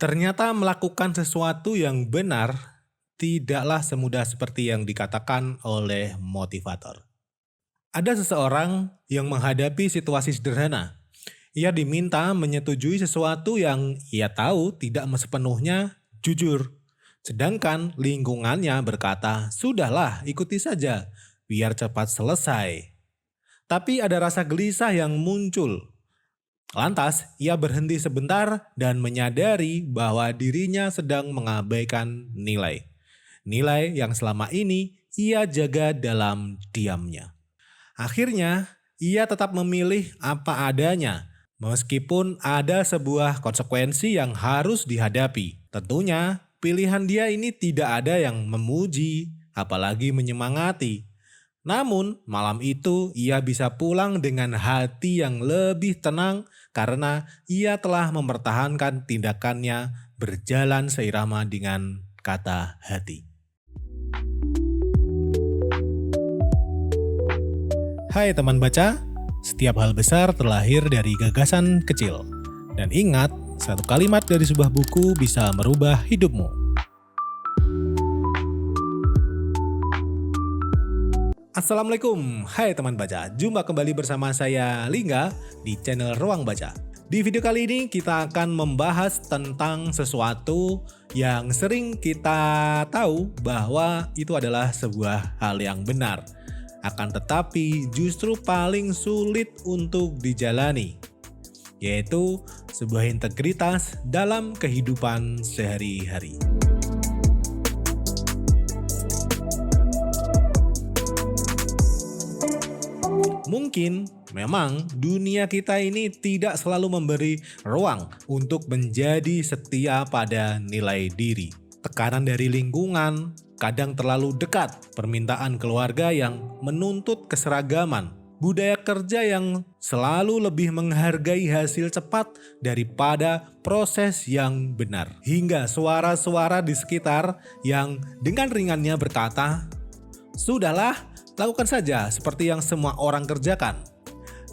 Ternyata melakukan sesuatu yang benar tidaklah semudah seperti yang dikatakan oleh motivator. Ada seseorang yang menghadapi situasi sederhana. Ia diminta menyetujui sesuatu yang ia tahu tidak sepenuhnya jujur. Sedangkan lingkungannya berkata, "Sudahlah, ikuti saja, biar cepat selesai." Tapi ada rasa gelisah yang muncul. Lantas, ia berhenti sebentar dan menyadari bahwa dirinya sedang mengabaikan nilai. Nilai yang selama ini ia jaga dalam diamnya. Akhirnya, ia tetap memilih apa adanya, meskipun ada sebuah konsekuensi yang harus dihadapi. Tentunya, pilihan dia ini tidak ada yang memuji, apalagi menyemangati. Namun, malam itu ia bisa pulang dengan hati yang lebih tenang karena ia telah mempertahankan tindakannya berjalan seirama dengan kata hati. Hai teman baca, setiap hal besar terlahir dari gagasan kecil. Dan ingat, satu kalimat dari sebuah buku bisa merubah hidupmu. Assalamualaikum, hai teman baca. Jumpa kembali bersama saya Lingga di channel Ruang Baca. Di video kali ini kita akan membahas tentang sesuatu yang sering kita tahu bahwa itu adalah sebuah hal yang benar. Akan tetapi justru paling sulit untuk dijalani, yaitu sebuah integritas dalam kehidupan sehari-hari. Mungkin memang dunia kita ini tidak selalu memberi ruang untuk menjadi setia pada nilai diri. Tekanan dari lingkungan, kadang terlalu dekat, permintaan keluarga yang menuntut keseragaman, budaya kerja yang selalu lebih menghargai hasil cepat daripada proses yang benar, hingga suara-suara di sekitar yang dengan ringannya berkata, "Sudahlah, lakukan saja seperti yang semua orang kerjakan."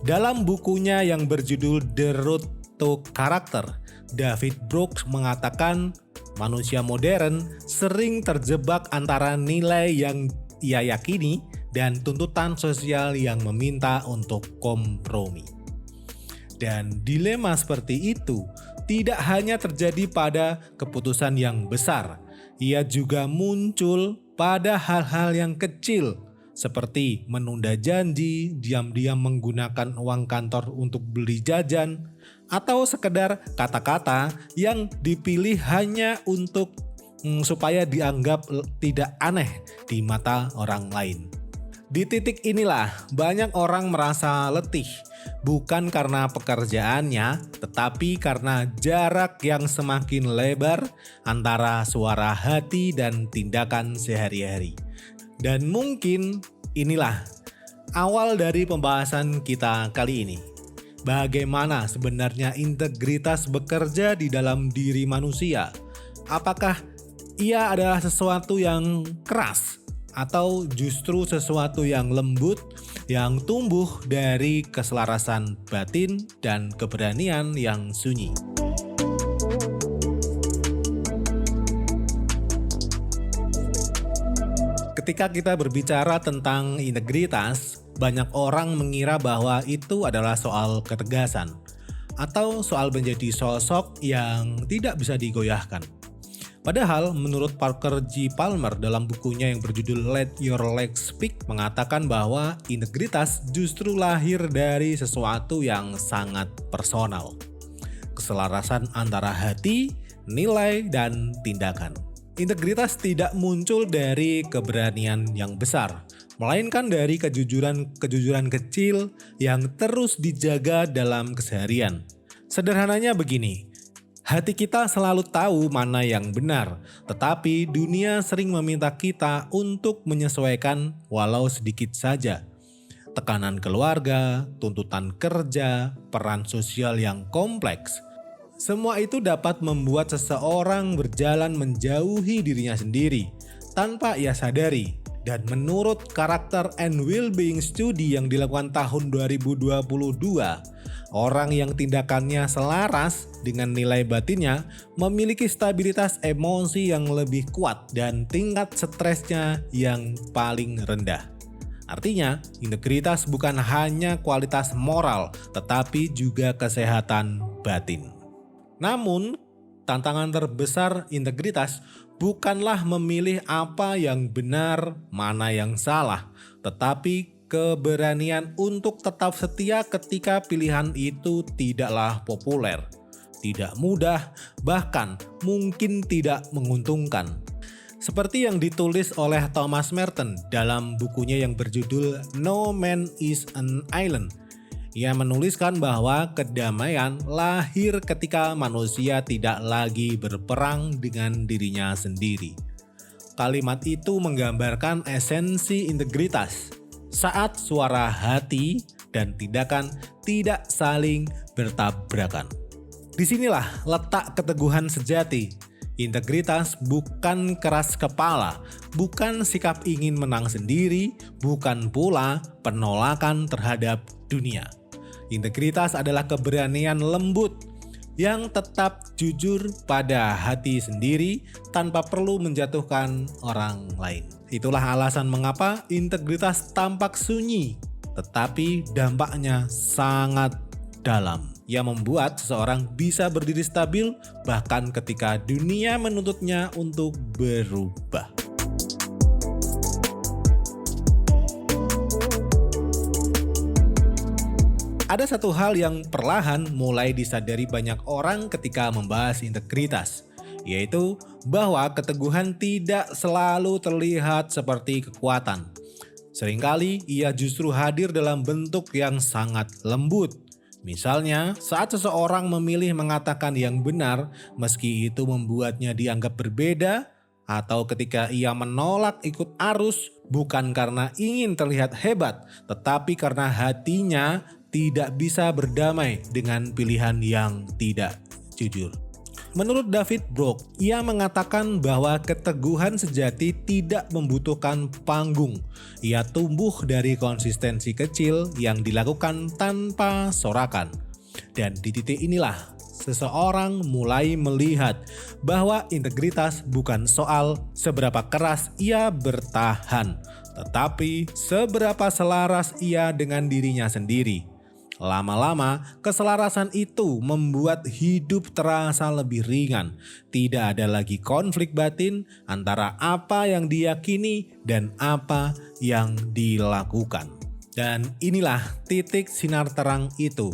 Dalam bukunya yang berjudul The Road to Character, David Brooks mengatakan manusia modern sering terjebak antara nilai yang ia yakini dan tuntutan sosial yang meminta untuk kompromi. Dan dilema seperti itu tidak hanya terjadi pada keputusan yang besar, ia juga muncul pada hal-hal yang kecil, seperti menunda janji, diam-diam menggunakan uang kantor untuk beli jajan, atau sekedar kata-kata yang dipilih hanya untuk supaya dianggap tidak aneh di mata orang lain. Di titik inilah banyak orang merasa letih, bukan karena pekerjaannya, tetapi karena jarak yang semakin lebar antara suara hati dan tindakan sehari-hari. Dan mungkin inilah awal dari pembahasan kita kali ini. Bagaimana sebenarnya integritas bekerja di dalam diri manusia? Apakah ia adalah sesuatu yang keras atau justru sesuatu yang lembut yang tumbuh dari keselarasan batin dan keberanian yang sunyi? Ketika kita berbicara tentang integritas, banyak orang mengira bahwa itu adalah soal ketegasan atau soal menjadi sosok yang tidak bisa digoyahkan. Padahal menurut Parker G. Palmer dalam bukunya yang berjudul Let Your Legs Speak mengatakan bahwa integritas justru lahir dari sesuatu yang sangat personal. Keselarasan antara hati, nilai, dan tindakan. Integritas tidak muncul dari keberanian yang besar, melainkan dari kejujuran kecil yang terus dijaga dalam keseharian. Sederhananya begini, hati kita selalu tahu mana yang benar, tetapi dunia sering meminta kita untuk menyesuaikan walau sedikit saja. Tekanan keluarga, tuntutan kerja, peran sosial yang kompleks. Semua itu dapat membuat seseorang berjalan menjauhi dirinya sendiri tanpa ia sadari. Dan menurut Character and Well-being Study yang dilakukan tahun 2022, Orang yang tindakannya selaras dengan nilai batinnya memiliki stabilitas emosi yang lebih kuat dan tingkat stresnya yang paling rendah. Artinya, integritas bukan hanya kualitas moral, tetapi juga kesehatan batin. Namun, tantangan terbesar integritas bukanlah memilih apa yang benar, mana yang salah, tetapi keberanian untuk tetap setia ketika pilihan itu tidaklah populer, tidak mudah, bahkan mungkin tidak menguntungkan. Seperti yang ditulis oleh Thomas Merton dalam bukunya yang berjudul No Man is an Island. Ia menuliskan bahwa kedamaian lahir ketika manusia tidak lagi berperang dengan dirinya sendiri. Kalimat itu menggambarkan esensi integritas. Saat suara hati dan tindakan tidak saling bertabrakan. Disinilah letak keteguhan sejati. Integritas bukan keras kepala, bukan sikap ingin menang sendiri, bukan pula penolakan terhadap dunia. Integritas adalah keberanian lembut yang tetap jujur pada hati sendiri tanpa perlu menjatuhkan orang lain. Itulah alasan mengapa integritas tampak sunyi, tetapi dampaknya sangat dalam. Yang membuat seseorang bisa berdiri stabil bahkan ketika dunia menuntutnya untuk berubah. Ada satu hal yang perlahan mulai disadari banyak orang ketika membahas integritas, yaitu bahwa keteguhan tidak selalu terlihat seperti kekuatan. Seringkali ia justru hadir dalam bentuk yang sangat lembut. Misalnya, saat seseorang memilih mengatakan yang benar meski itu membuatnya dianggap berbeda, atau ketika ia menolak ikut arus bukan karena ingin terlihat hebat, tetapi karena hatinya tidak bisa berdamai dengan pilihan yang tidak jujur. Menurut David Brooke, ia mengatakan bahwa keteguhan sejati tidak membutuhkan panggung. Ia tumbuh dari konsistensi kecil yang dilakukan tanpa sorakan. Dan di titik inilah seseorang mulai melihat bahwa integritas bukan soal seberapa keras ia bertahan, tetapi seberapa selaras ia dengan dirinya sendiri. Lama-lama, keselarasan itu membuat hidup terasa lebih ringan. Tidak ada lagi konflik batin antara apa yang diyakini dan apa yang dilakukan. Dan inilah titik sinar terang itu,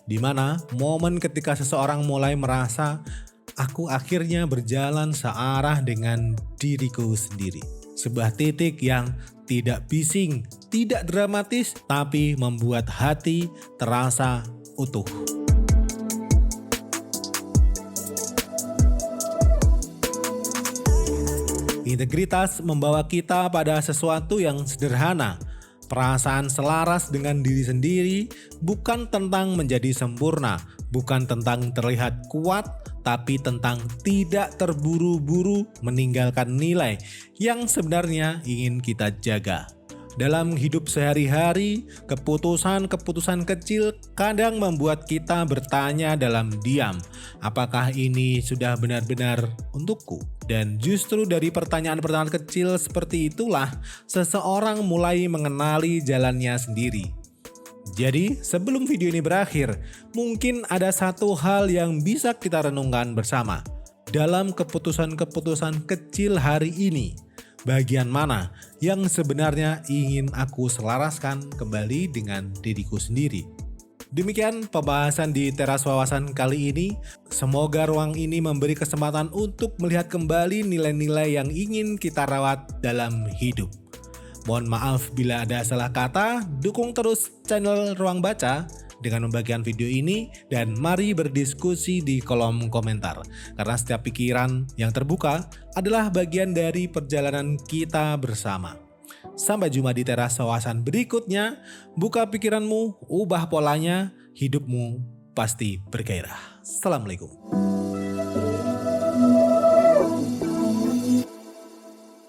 di mana momen ketika seseorang mulai merasa, aku akhirnya berjalan searah dengan diriku sendiri. Sebuah titik yang tidak bising, tidak dramatis, tapi membuat hati terasa utuh. Integritas membawa kita pada sesuatu yang sederhana. Perasaan selaras dengan diri sendiri bukan tentang menjadi sempurna, bukan tentang terlihat kuat, tapi tentang tidak terburu-buru meninggalkan nilai yang sebenarnya ingin kita jaga. Dalam hidup sehari-hari, keputusan-keputusan kecil kadang membuat kita bertanya dalam diam, apakah ini sudah benar-benar untukku? Dan justru dari pertanyaan-pertanyaan kecil seperti itulah seseorang mulai mengenali jalannya sendiri. Jadi, sebelum video ini berakhir, mungkin ada satu hal yang bisa kita renungkan bersama. Dalam keputusan-keputusan kecil hari ini, bagian mana yang sebenarnya ingin aku selaraskan kembali dengan diriku sendiri? Demikian pembahasan di Teras Wawasan kali ini. Semoga ruang ini memberi kesempatan untuk melihat kembali nilai-nilai yang ingin kita rawat dalam hidup. Mohon maaf bila ada salah kata, dukung terus channel Ruang Baca dengan membagikan video ini dan mari berdiskusi di kolom komentar. Karena setiap pikiran yang terbuka adalah bagian dari perjalanan kita bersama. Sampai jumpa di Teras Wawasan berikutnya. Buka pikiranmu, ubah polanya, hidupmu pasti bergairah. Assalamualaikum.